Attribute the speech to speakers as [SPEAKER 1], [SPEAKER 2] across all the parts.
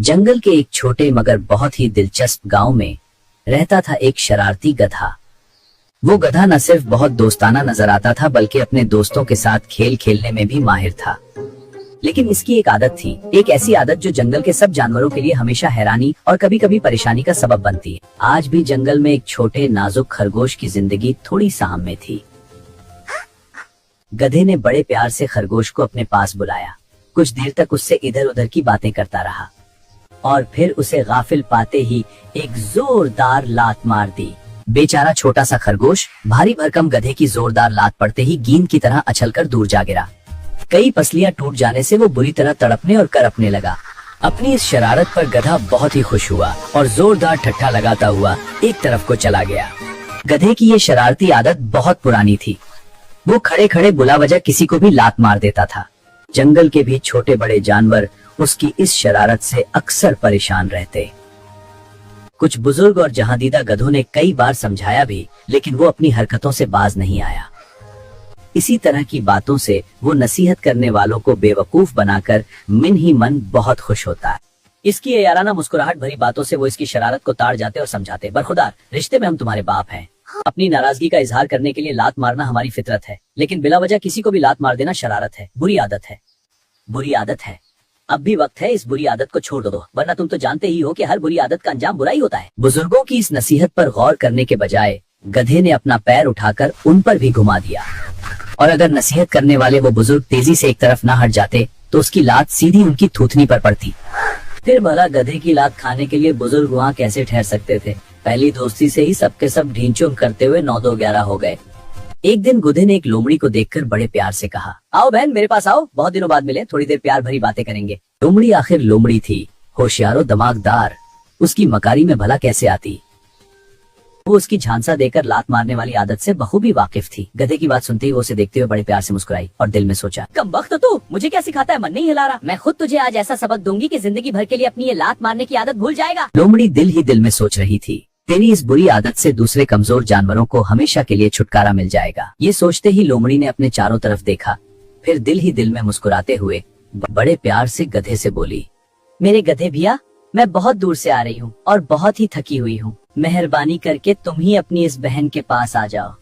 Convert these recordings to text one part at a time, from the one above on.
[SPEAKER 1] जंगल के एक छोटे मगर बहुत ही दिलचस्प गांव में रहता था एक शरारती गधा। वो गधा न सिर्फ बहुत दोस्ताना नजर आता था बल्कि अपने दोस्तों के साथ खेल खेलने में भी माहिर था। लेकिन इसकी एक आदत थी, एक ऐसी आदत जो जंगल के सब जानवरों के लिए हमेशा हैरानी और कभी कभी परेशानी का सबब बनती है। आज भी जंगल में एक छोटे नाजुक खरगोश की जिंदगी थोड़ी साम में थी। गधे ने बड़े प्यार से खरगोश को अपने पास बुलाया। कुछ देर तक उससे इधर उधर की बातें करता रहा और फिर उसे गाफिल पाते ही एक जोरदार लात मार दी। बेचारा छोटा सा खरगोश भारी भरकम गधे की जोरदार लात पड़ते ही गेंद की तरह अछलकर दूर जा गिरा। कई पसलियां टूट जाने से वो बुरी तरह तड़पने और करपने लगा। अपनी इस शरारत पर गधा बहुत ही खुश हुआ और जोरदार ठट्ठा लगाता हुआ एक तरफ को चला गया। गधे की ये शरारती आदत बहुत पुरानी थी। वो खड़े खड़े बुला वजह किसी को भी लात मार देता था। जंगल के भी छोटे बड़े जानवर उसकी इस शरारत से अक्सर परेशान रहते। कुछ बुजुर्ग और जहांदीदा गधों ने कई बार समझाया भी, लेकिन वो अपनी हरकतों से बाज नहीं आया। इसी तरह की बातों से वो नसीहत करने वालों को बेवकूफ बनाकर मन ही मन बहुत खुश होता है। इसकी ये याराना मुस्कुराहट भरी बातों से वो इसकी शरारत को ताड़ जाते और समझाते। बरखुदार, रिश्ते में हम तुम्हारे बाप हैं। अपनी नाराजगी का इजहार करने के लिए लात मारना हमारी फितरत है, लेकिन बिला वजह किसी को भी लात मार देना शरारत है, बुरी आदत है। बुरी आदत है। अब भी वक्त है इस बुरी आदत को छोड़ दो, वरना तुम तो जानते ही हो कि हर बुरी आदत का अंजाम बुरा ही होता है। बुजुर्गों की इस नसीहत पर गौर करने के बजाय गधे ने अपना पैर उठाकर उन पर भी घुमा दिया और अगर नसीहत करने वाले वो बुजुर्ग तेजी से एक तरफ न हट जाते तो उसकी लात सीधी उनकी थूथनी पर पड़ती। फिर भला गधे की लात खाने के लिए बुजुर्ग वहाँ कैसे ठहर सकते थे। पहली दोस्ती से ही सबके सब ढींचुम करते हुए 9-2-11 हो गए। एक दिन गधे ने एक लोमड़ी को देखकर बड़े प्यार से कहा, आओ बहन मेरे पास आओ, बहुत दिनों बाद मिले, थोड़ी देर प्यार भरी बातें करेंगे। लोमड़ी आखिर लोमड़ी थी, होशियार और दिमागदार। उसकी मकारी में भला कैसे आती। वो उसकी झांसा देकर लात मारने वाली आदत से बखूबी वाकिफ थी। गधे की बात सुनते ही वो उसे देखते हुए बड़े प्यार से मुस्कुराई और दिल में सोचा, कमबख्त तू मुझे क्या सिखाता है, मन नहीं हिला रहा। मैं खुद तुझे आज ऐसा सबक दूंगी कि जिंदगी भर के लिए अपनी ये लात मारने की आदत भूल जाएगा। लोमड़ी दिल ही दिल में सोच रही थी, तेरी इस बुरी आदत से दूसरे कमजोर जानवरों को हमेशा के लिए छुटकारा मिल जाएगा। ये सोचते ही लोमड़ी ने अपने चारों तरफ देखा, फिर दिल ही दिल में मुस्कुराते हुए बड़े प्यार से गधे से बोली, मेरे गधे भैया, मैं बहुत दूर से आ रही हूँ और बहुत ही थकी हुई हूँ। मेहरबानी करके तुम ही अपनी इस बहन के पास आ जाओ।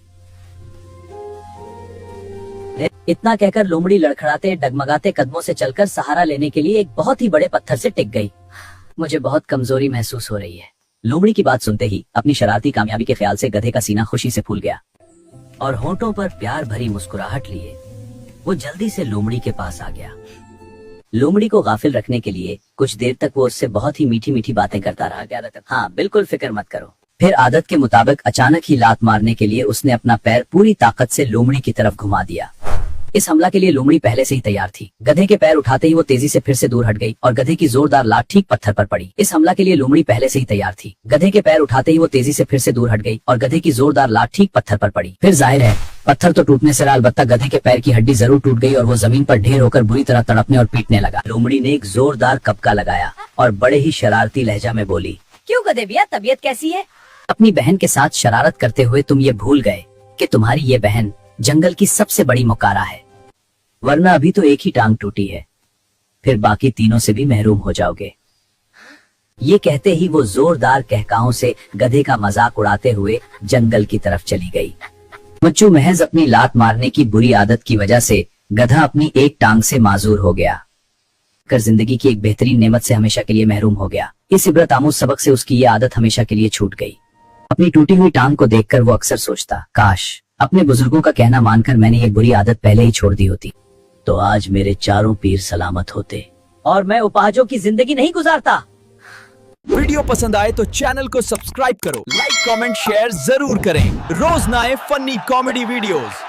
[SPEAKER 1] इतना कहकर लोमड़ी लड़खड़ाते डगमगाते कदमों से चलकर सहारा लेने के लिए एक बहुत ही बड़े पत्थर से टिक गई। मुझे बहुत कमजोरी महसूस हो रही है। लोमड़ी की बात सुनते ही अपनी शरारती कामयाबी के ख्याल से गधे का सीना खुशी से फूल गया और होंठों पर प्यार भरी मुस्कुराहट लिए वो जल्दी से लोमड़ी के पास आ गया। लोमड़ी को गाफिल रखने के लिए कुछ देर तक वो उससे बहुत ही मीठी मीठी बातें करता रहा। हाँ बिल्कुल, फिक्र मत करो। फिर आदत के मुताबिक अचानक ही लात मारने के लिए उसने अपना पैर पूरी ताकत से लोमड़ी की तरफ घुमा दिया। इस हमला के लिए लोमड़ी पहले से ही तैयार थी। गधे के पैर उठाते ही वो तेजी से फिर से दूर हट गई और गधे की जोरदार लात ठीक पत्थर पर पड़ी। इस हमला के लिए लोमड़ी पहले से ही तैयार थी। गधे के पैर उठाते ही वो तेजी से फिर से दूर हट गई और गधे की जोरदार लात ठीक पत्थर पर पड़ी। फिर जाहिर है पत्थर तो टूटने से अलबत्ता गधे के पैर की हड्डी जरूर टूट गई और वो जमीन पर ढेर होकर बुरी तरह तड़पने और पीटने लगा। लोमड़ी ने एक जोरदार कपका लगाया और बड़े ही शरारती लहजा में बोली, क्यों गधे भैया, तबीयत कैसी है? अपनी बहन के साथ शरारत करते हुए तुम ये भूल गए कि तुम्हारी ये बहन जंगल की सबसे बड़ी मुकारा है, वरना अभी तो एक ही टांग टूटी है, फिर बाकी तीनों से भी महरूम हो जाओगे। ये कहते ही वो जोरदार कहकाओं से गधे का मजाक उड़ाते हुए जंगल की तरफ चली गई। मच्चू महज अपनी लात मारने की बुरी आदत की वजह से गधा अपनी एक टांग से माजूर हो गया कर जिंदगी की एक बेहतरीन नेमत से हमेशा के लिए महरूम हो गया। इस इबरत आमूज सबक से उसकी ये आदत हमेशा के लिए छूट गई। अपनी टूटी हुई टांग को देखकर वो अक्सर सोचता, काश अपने बुजुर्गों का कहना मानकर मैंने ये बुरी आदत पहले ही छोड़ दी होती, तो आज मेरे चारों पीर सलामत होते और मैं उपाजों की जिंदगी नहीं गुजारता।
[SPEAKER 2] वीडियो पसंद आए तो चैनल को सब्सक्राइब करो, लाइक कमेंट शेयर जरूर करें। रोज नए फनी कॉमेडी वीडियोस